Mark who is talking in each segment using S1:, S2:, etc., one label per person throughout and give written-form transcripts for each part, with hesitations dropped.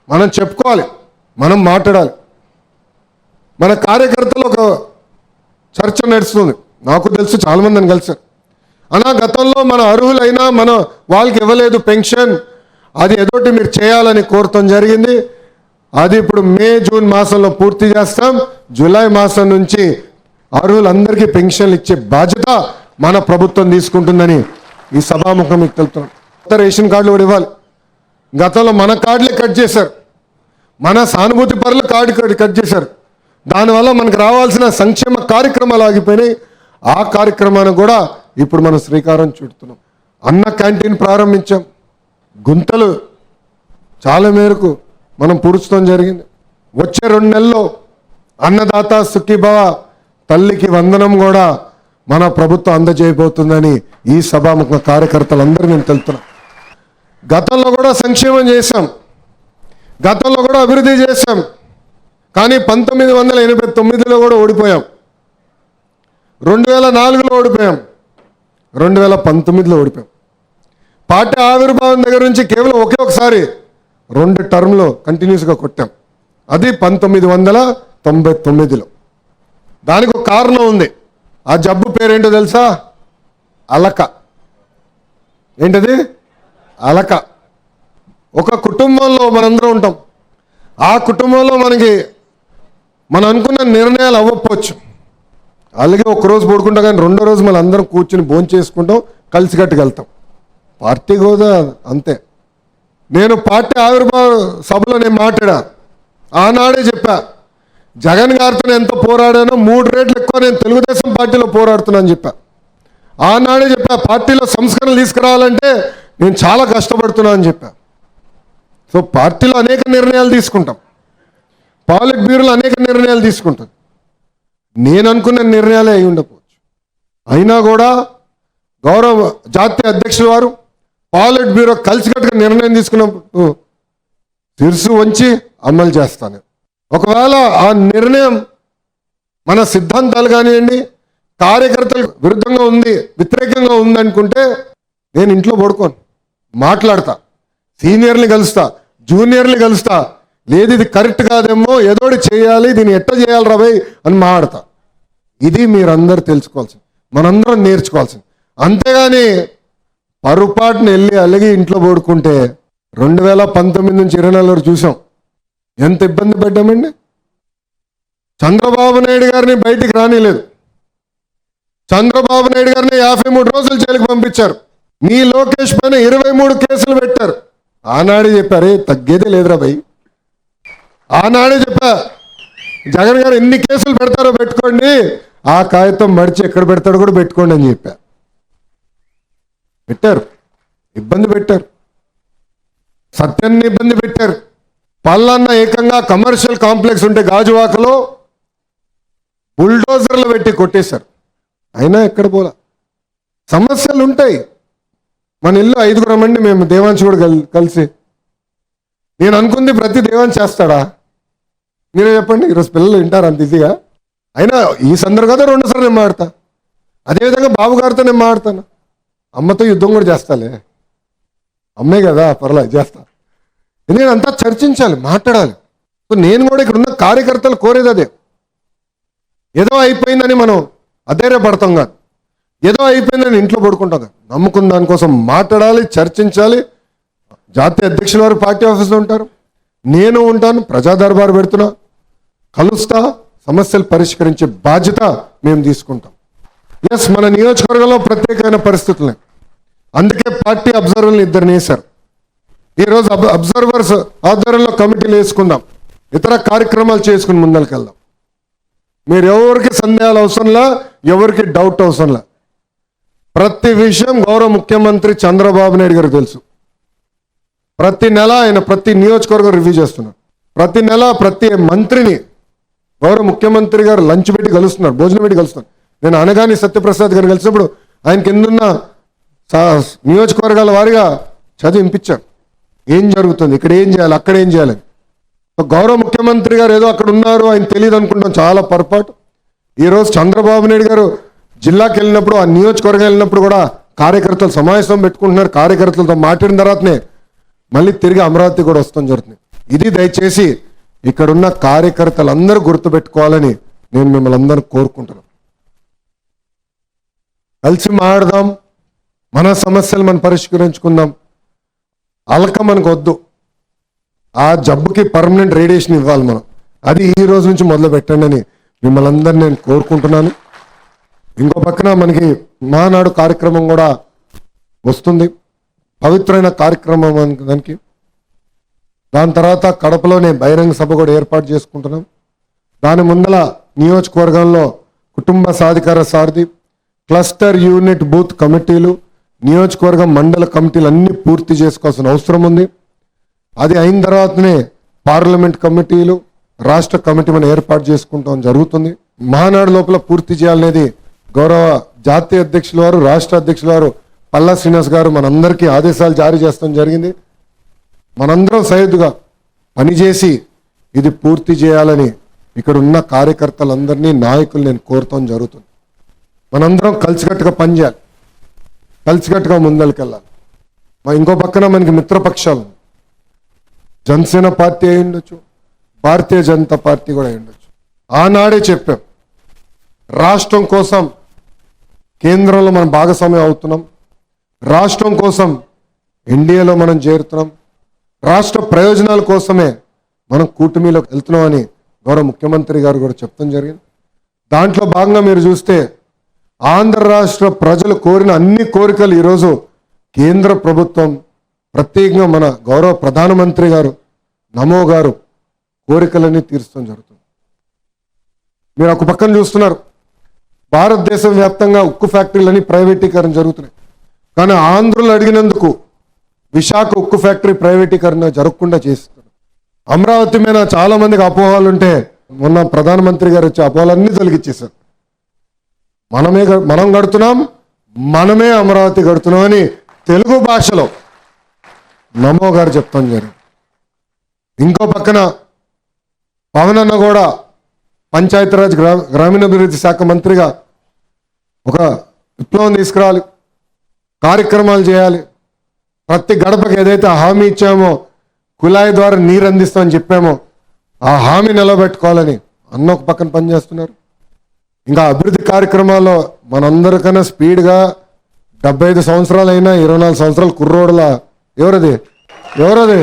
S1: మనం చెప్పుకోవాలి, మనం మాట్లాడాలి. మన కార్యకర్తలు ఒక చర్చ నడుస్తుంది. నాకు తెలుసు, చాలామందిని కలిసారు. అలా గతంలో మన అర్హులైనా మన వాళ్ళకి ఇవ్వలేదు పెన్షన్, అది ఏదోటి మీరు చేయాలని కోరటం జరిగింది. అది ఇప్పుడు మే జూన్ మాసంలో పూర్తి చేస్తాం. జూలై మాసం నుంచి అర్హులందరికీ పెన్షన్లు ఇచ్చే బాధ్యత మన ప్రభుత్వం తీసుకుంటుందని ఈ సభాముఖం మీకు తెలుపుతున్నాం. కొత్త రేషన్ కార్డులు కూడా ఇవ్వాలి. గతంలో మన కార్డులే కట్ చేశారు, మన సానుభూతి పరుల కార్డు కట్ చేశారు. దానివల్ల మనకు రావాల్సిన సంక్షేమ కార్యక్రమాలు ఆగిపోయినాయి. ఆ కార్యక్రమాన్ని కూడా ఇప్పుడు మనం శ్రీకారం చుడుతున్నాం. అన్న క్యాంటీన్ ప్రారంభించాం. గుంతలు చాలా మేరకు మనం పూడ్చడం జరిగింది. వచ్చే 2 నెలల్లో అన్నదాత సుఖీభవ తల్లికి వందనం కూడా మన ప్రభుత్వం అందజేయబోతుందని ఈ సభాముఖ కార్యకర్తలందరూ నేను తెలుపుతున్నాం. గతంలో కూడా సంక్షేమం చేశాం, గతంలో కూడా అభివృద్ధి చేశాం. కానీ 1989లో కూడా ఓడిపోయాం, 2004లో ఓడిపోయాం, 2019లో ఓడిపోయాం. పార్టీ ఆవిర్భావం దగ్గర నుంచి కేవలం ఒకే ఒకసారి 2 టర్మ్లో కంటిన్యూస్గా కొట్టాం. అది 1999లో. దానికి ఒక కారణం ఉంది. ఆ జబ్బు పేరేంటో తెలుసా? అలక. ఏంటది? అలక. ఒక కుటుంబంలో మనందరం ఉంటాం. ఆ కుటుంబంలో మనం అనుకున్న నిర్ణయాలు అవ్వకపోవచ్చు. అలాగే ఒకరోజు పడుకుంటాం, కానీ 2వ రోజు మనం అందరం కూర్చుని భోజనం చేసుకుంటాం, కలిసికట్టుకు వెళ్తాం. పార్టీ కూడా అంతే. నేను పార్టీ ఆవిర్భావ సభలో నేను మాట్లాడా. ఆనాడే చెప్పా, జగన్ గారితో ఎంత పోరాడానో 3 రెట్లు ఎక్కువ నేను తెలుగుదేశం పార్టీలో పోరాడుతున్నాను చెప్పా. ఆనాడే చెప్పా, పార్టీలో సంస్కరణలు తీసుకురావాలంటే నేను చాలా కష్టపడుతున్నా అని చెప్పా. సో పార్టీలో అనేక నిర్ణయాలు తీసుకుంటాం, పాలిట్ బ్యూరోలో అనేక నిర్ణయాలు తీసుకుంటాం. నేను అనుకున్న నిర్ణయాలే అయి ఉండకపోవచ్చు. అయినా కూడా గౌరవ జాతీయ అధ్యక్షుల వారు పాలిట్ బ్యూరో కలిసికట్టుగా నిర్ణయం తీసుకున్నప్పుడు శిరసు వంచి అమలు చేస్తాను. ఒకవేళ ఆ నిర్ణయం మన సిద్ధాంతాలు కానివ్వండి, కార్యకర్తలకు విరుద్ధంగా ఉంది, వ్యతిరేకంగా ఉందనుకుంటే నేను ఇంట్లో పడుకోను, మాట్లాడతా, సీనియర్ని కలుస్తా, జూనియర్ని కలుస్తా. లేదు ఇది కరెక్ట్ కాదేమో, ఏదోటి చేయాలి, దీన్ని ఎట్ట చేయాలి రాబోయ్ అని మాట్లాడతా. ఇది మీరందరూ తెలుసుకోవాల్సింది, మనందరం నేర్చుకోవాల్సింది. అంతేగాని పరుపాటును వెళ్ళి అలాగే ఇంట్లో పడుకుంటే 2019 నుంచి 24 వరకు చూసాం ఎంత ఇబ్బంది పడ్డామండి. చంద్రబాబు నాయుడు గారిని బయటికి రానిలేదు. చంద్రబాబు నాయుడు గారిని 53 రోజులు జైలుకి పంపించారు. మీ లోకేష్ పైన 23 కేసులు పెట్టారు. ఆనాడే చెప్పారు, తగ్గేదే లేదురా భయ్. ఆనాడే చెప్పా, జగన్ గారు ఎన్ని కేసులు పెడతారో పెట్టుకోండి, ఆ కాగితం మడిచి ఎక్కడ పెడతాడో కూడా పెట్టుకోండి అని చెప్పా. పెట్టారు, ఇబ్బంది పెట్టారు, సత్యాన్ని ఇబ్బంది పెట్టారు. పల్లన్న ఏకంగా కమర్షియల్ కాంప్లెక్స్ ఉంటే గాజువాకలో బుల్డోజర్లు పెట్టి కొట్టేశారు. అయినా ఎక్కడ పోలా. సమస్యలు ఉంటాయి. మన ఇల్లు 5 మంది మేము దేవాంశ్ కూడా కలిసి, నేను అనుకుంది ప్రతి దేవాంశ్ చేస్తాడా? మీరే చెప్పండి. ఈరోజు పిల్లలు వింటారు అంత ఈజీగా. అయినా ఈ సందర్భంగా 2 సార్లు నేను మాడతా. అదేవిధంగా బాబు గారితో నేను మాడతాను. అమ్మతో యుద్ధం కూడా చేస్తాలే, అమ్మే కదా, పర్లేదు చేస్తా. ఎందుకంటే అంతా చర్చించాలి, మాట్లాడాలి. సో నేను కూడా ఇక్కడ ఉన్న కార్యకర్తలు కోరేది అదే. ఏదో అయిపోయిందని మనం అధైర్యపడతాం కాదు, ఏదో అయిపోయిందని ఇంట్లో పడుకుంటాం కాదు. నమ్ముకున్న దానికోసం మాట్లాడాలి, చర్చించాలి. జాతీయ అధ్యక్షుల వారు పార్టీ ఆఫీస్లో ఉంటారు, నేను ఉంటాను, ప్రజా దర్బారు పెడుతున్నా, కలుస్తా, సమస్యలు పరిష్కరించే బాధ్యత మేము తీసుకుంటాం. ఎస్, మన నియోజకవర్గంలో ప్రత్యేకమైన పరిస్థితులే. అందుకే పార్టీ అబ్జర్వర్ని 2 వేశారు. ఈరోజు అబ్జర్వర్స్ ఆధ్వర్యంలో కమిటీలు వేసుకుందాం, ఇతర కార్యక్రమాలు చేసుకుని ముందరికెళ్దాం. మీరు ఎవరికి సందేహాలు అవసరంలా, ఎవరికి డౌట్ అవసరంలా. ప్రతి విషయం గౌరవ ముఖ్యమంత్రి చంద్రబాబు నాయుడు గారికి తెలుసు. ప్రతి నెల ఆయన ప్రతి నియోజకవర్గం రివ్యూ చేస్తున్నారు. ప్రతి నెల ప్రతి మంత్రిని గౌరవ ముఖ్యమంత్రి గారు లంచ్ పెట్టి కలుస్తున్నారు, భోజనం పెట్టి కలుస్తున్నారు. నేను అనగాని సత్యప్రసాద్ గారు కలిసినప్పుడు ఆయన కిందున్న నియోజకవర్గాల వారిగా చదివింపించారు. ఏం జరుగుతుంది, ఇక్కడ ఏం చేయాలి, అక్కడ ఏం చేయాలని. గౌరవ ముఖ్యమంత్రి గారు ఏదో అక్కడ ఉన్నారు, ఆయన తెలియదు అనుకుంటాం, చాలా పొరపాటు. ఈరోజు చంద్రబాబు నాయుడు గారు జిల్లాకి వెళ్ళినప్పుడు, ఆ నియోజకవర్గం వెళ్ళినప్పుడు కూడా కార్యకర్తలు సమావేశం పెట్టుకుంటున్నారు. కార్యకర్తలతో మాట్లాడిన తర్వాతనే మళ్ళీ తిరిగి అమరావతి కూడా వస్తాం జరుగుతుంది. ఇది దయచేసి ఇక్కడున్న కార్యకర్తలందరూ గుర్తుపెట్టుకోవాలని నేను మిమ్మల్ని అందరూ కోరుకుంటున్నాను. కలిసి మాట్లాడదాం, మన సమస్యలు మనం పరిష్కరించుకుందాం. అలక మనకు వద్దు. ఆ జబ్బుకి పర్మనెంట్ రేడియేషన్ ఇవ్వాలి మనం. అది ఈ రోజు నుంచి మొదలు పెట్టండి అని మిమ్మల్ని అందరినీ నేను కోరుకుంటున్నాను. ఇంకో పక్కన మనకి మహానాడు కార్యక్రమం కూడా వస్తుంది, పవిత్రమైన కార్యక్రమం దానికి. దాని తర్వాత కడపలోనే బహిరంగ సభ కూడా ఏర్పాటు చేసుకుంటున్నాం. దాని ముందల నియోజకవర్గంలో కుటుంబ సాధికార సారథి, క్లస్టర్ యూనిట్ బూత్ కమిటీలు, నియోజకవర్గం మండల కమిటీలు అన్నీ పూర్తి చేసుకోవాల్సిన అవసరం ఉంది. అది అయిన తర్వాతనే పార్లమెంట్ కమిటీలు, రాష్ట్ర కమిటీ మనం ఏర్పాటు చేసుకుంటాం జరుగుతుంది. మహానాడు లోపల పూర్తి చేయాలనేది గౌరవ జాతీయ అధ్యక్షుల వారు, రాష్ట్ర అధ్యక్షుల వారు పల్లా శ్రీనివాస్ గారు మనందరికీ ఆదేశాలు జారీ చేస్తాం జరిగింది. మనందరం సైదుగా పనిచేసి ఇది పూర్తి చేయాలని ఇక్కడ ఉన్న కార్యకర్తలందరినీ, నాయకులు నేను కోరుతాం జరుగుతుంది. మనందరం కలిసికట్టుగా పనిచేయాలి, కలిసికట్టుగా ముందరికెళ్ళాలి. ఇంకో పక్కన మనకి మిత్రపక్షాలు, జనసేన పార్టీ అయి ఉండొచ్చు, భారతీయ జనతా పార్టీ కూడా అయి ఉండొచ్చు. ఆనాడే చెప్పాం, రాష్ట్రం కోసం కేంద్రంలో మనం భాగస్వామ్యం అవుతున్నాం, రాష్ట్రం కోసం ఎన్డీఏలో మనం చేరుతున్నాం, రాష్ట్ర ప్రయోజనాల కోసమే మనం కూటమిలోకి వెళ్తున్నాం అని గౌరవ ముఖ్యమంత్రి గారు కూడా చెప్తాం జరిగింది. దాంట్లో భాగంగా మీరు చూస్తే ఆంధ్ర రాష్ట్ర ప్రజలు కోరిన అన్ని కోరికలు ఈరోజు కేంద్ర ప్రభుత్వం, ప్రత్యేకంగా మన గౌరవ ప్రధానమంత్రి గారు నమో గారు కోరికలన్నీ తీర్చడం జరుగుతుంది. మీరు ఒక పక్కన చూస్తున్నారు, భారతదేశం వ్యాప్తంగా ఉక్కు ఫ్యాక్టరీలన్నీ ప్రైవేటీకరణ జరుగుతున్నాయి. కానీ ఆంధ్రులు అడిగినందుకు విశాఖ ఉక్కు ఫ్యాక్టరీ ప్రైవేటీకరణ జరగకుండా చేస్తున్నారు. అమరావతి మీద చాలా మందికి అపోహలు ఉంటే మొన్న ప్రధానమంత్రి గారు వచ్చి అపోహలన్నీ తొలగించేశారు. మనం కడుతున్నాం, మనమే అమరావతి కడుతున్నాం అని తెలుగు భాషలో నమో గారు చెప్తాం జరిగింది. ఇంకో పక్కన పవన్ అన్న కూడా పంచాయతీరాజ్ గ్రామీణాభివృద్ధి శాఖ మంత్రిగా ఒక విప్లవం తీసుకురావాలి, కార్యక్రమాలు చేయాలి. ప్రతి గడపకి ఏదైతే హామీ ఇచ్చామో, కుళాయి ద్వారా నీరు అందిస్తామని చెప్పామో ఆ హామీ నిలబెట్టుకోవాలని అన్న ఒక పక్కన పనిచేస్తున్నారు. ఇంకా అభివృద్ధి కార్యక్రమాల్లో మనందరికన్నా స్పీడ్గా 75 సంవత్సరాలు అయినా 24 సంవత్సరాలు కుర్రోడుల ఎవరది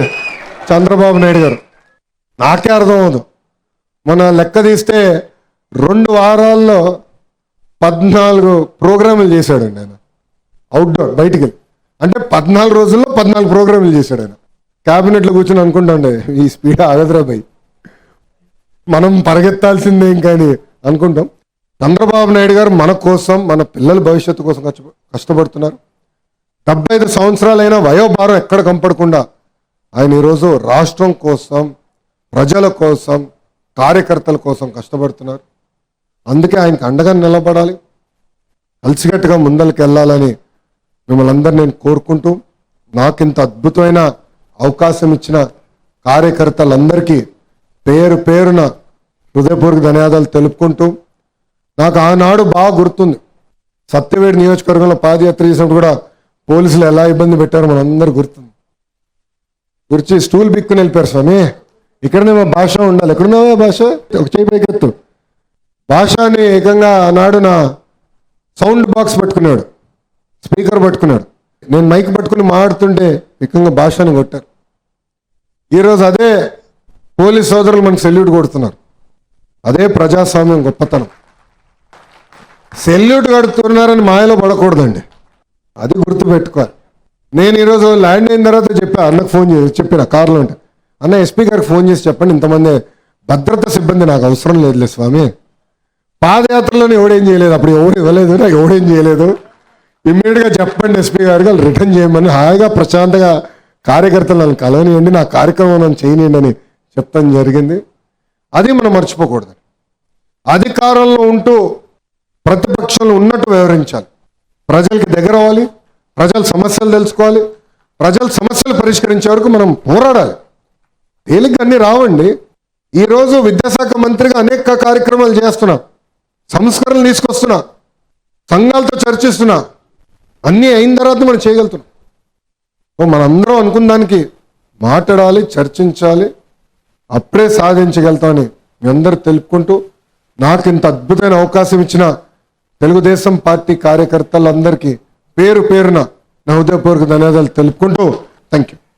S1: చంద్రబాబు నాయుడు గారు. నాకే అర్థం అవదు. మన లెక్క తీస్తే 2 వారాల్లో 14 ప్రోగ్రాములు చేశాడండి ఆయన, అవుట్డోర్ బయటికి. అంటే 14 రోజుల్లో 14 ప్రోగ్రాములు చేశాడు ఆయన. క్యాబినెట్లో కూర్చొని అనుకుంటాండే ఈ స్పీడ్ ఆగదురా భయ్, మనం పరిగెత్తాల్సిందే ఇంకా అని అనుకుంటాం. చంద్రబాబు నాయుడు గారు మన కోసం, మన పిల్లల భవిష్యత్తు కోసం కష్టపడుతున్నారు. 75 సంవత్సరాలైన వయోభారం ఎక్కడ కంపడకుండా ఆయన ఈరోజు రాష్ట్రం కోసం, ప్రజల కోసం, కార్యకర్తల కోసం కష్టపడుతున్నారు. అందుకే ఆయనకు అండగా నిలబడాలి, కలిసికట్టుగా ముందరికి వెళ్ళాలని మిమ్మల్ని అందరినీ నేను కోరుకుంటూ, నాకింత అద్భుతమైన అవకాశం ఇచ్చిన కార్యకర్తలందరికీ పేరు పేరున హృదయపూర్వక ధన్యవాదాలు తెలుపుకుంటూ, నాకు ఆనాడు బాగా గుర్తుంది, సత్యవేడి నియోజకవర్గంలో పాదయాత్ర చేసినప్పుడు కూడా పోలీసులు ఎలా ఇబ్బంది పెట్టారో మనందరూ గుర్తుంది. గురించి స్టూల్ బిక్కుని వెళ్ళిపోయారు, స్వామి ఇక్కడనే మా భాష ఉండాలి, ఎక్కడున్నావా భాష, ఒక చేయి పైకెత్తు. భాషని ఏకంగా ఆనాడు నా సౌండ్ బాక్స్ పట్టుకున్నాడు, స్పీకర్ పట్టుకున్నాడు, నేను మైక్ పట్టుకుని మాట్లాడుతుంటే ఏకంగా భాషని కొట్టారు. ఈరోజు అదే పోలీస్ సోదరులు మనకు సెల్యూట్ కొడుతున్నారు. అదే ప్రజాస్వామ్యం గొప్పతనం. సెల్యూట్ కడుతున్నారని మాయలో పడకూడదండి, అది గుర్తుపెట్టుకోవాలి. నేను ఈరోజు ల్యాండ్ అయిన తర్వాత అన్నకు ఫోన్ చేసి చెప్పిన కార్లో ఉంటే, అన్న ఎస్పీ గారికి ఫోన్ చేసి చెప్పండి, ఇంతమంది భద్రతా సిబ్బంది నాకు అవసరం లేదులే స్వామి, పాదయాత్రలోనే ఎవడేం చేయలేదు, అప్పుడు ఎవరు ఇవ్వలేదు, నాకు ఎవడేం చేయలేదు, ఇమ్మీడియట్గా చెప్పండి ఎస్పీ గారికి, వాళ్ళు రిటర్న్ చేయమని హాయిగా ప్రశాంతంగా కార్యకర్తలు నన్ను కలవనియండి, నా కార్యక్రమం నన్ను చేయనియండి అని చెప్తాం జరిగింది. అది మనం మర్చిపోకూడదు. అధికారంలో ఉంటూ ప్రతిపక్షంలో ఉన్నట్టు వ్యవహరించాలి, ప్రజలకి దగ్గర అవ్వాలి, ప్రజల సమస్యలు తెలుసుకోవాలి, ప్రజల సమస్యలు పరిష్కరించే వరకు మనం పోరాడాలి. తేలిగ్గా అన్నీ రావండి. ఈరోజు విద్యాశాఖ మంత్రిగా అనేక కార్యక్రమాలు చేస్తున్నా, సంస్కరణలు తీసుకొస్తున్నా, సంఘాలతో చర్చిస్తున్నా, అన్నీ అయిన తర్వాత మనం చేయగలుగుతున్నాం. మనందరం అనుకున్న దానికి మాట్లాడాలి, చర్చించాలి, అప్పుడే సాధించగలుగుతామని మీ అందరూ తెలుపుకుంటూ నాకు ఇంత అద్భుతమైన అవకాశం ఇచ్చిన తెలుగుదేశం పార్టీ కార్యకర్తలందరికీ పేరు పేరున నా హృదయపూర్వక ధన్యవాదాలు తెలుపుకుంటూ థ్యాంక్ యూ.